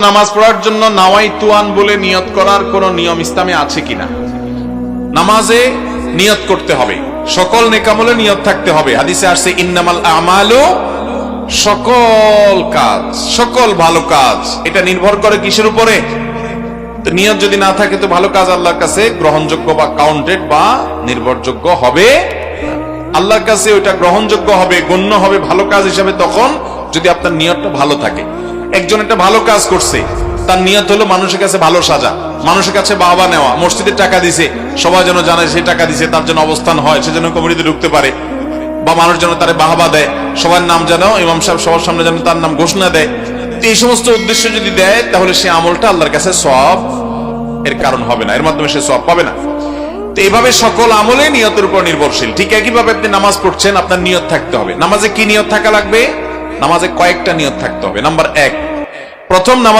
নামাজ পড়ার জন্য নাওয়াইতুয়ান বলে নিয়ত করার কোন নিয়ম ইসলামে আছে কিনা? নামাজে নিয়ত করতে হবে, সকল নেকামলে নিয়ত থাকতে হবে। হাদিসে আসছে ইন্নামাল আমালু, সকল কাজ, সকল ভালো কাজ এটা নির্ভর করে কিসের উপরে? তো নিয়ত যদি না থাকে তো ভালো কাজ আল্লাহর কাছে গ্রহণযোগ্য বা কাউন্টেড বা নির্ভরযোগ্য হবে। আল্লাহর কাছে ওইটা গ্রহণযোগ্য হবে, গণ্য হবে ভালো কাজ হিসাবে তখন যদি আপনার নিয়তটা ভালো থাকে। একজন একটা ভালো কাজ করছে, তার নিয়ত হলো মানুষের কাছে ভালো সাজা, মানুষের কাছে বাবা নেওয়া, মসজিদে টাকা দিছে, সবাই যেন জানে সে টাকা দিছে, তার জন্য অবস্থান হয়, সে যেন কমিটিতে ঢুকতে পারে, বা মানুষ যেন তারে বাহবা দেয়, সবার নাম যেন ইমাম সাহেব সবার সামনে যেন তার নাম ঘোষণা দেয়। এই সমস্ত উদ্দেশ্য যদি দেয় তাহলে সে আমলটা আল্লাহর কাছে সওয়াব এর কারণ হবে না, এর মাধ্যমে সে সওয়াব পাবে না। তো এইভাবে সকল আমলে নিয়তের উপর নির্ভরশীল। ঠিক একইভাবে আপনি নামাজ পড়ছেন, আপনার নিয়ত থাকতে হবে। নামাজে কি নিয়ত থাকা লাগবে? নামাজে কয়েকটা নিয়ত থাকতে হবে। নাম্বার 1, প্রথম নামাজ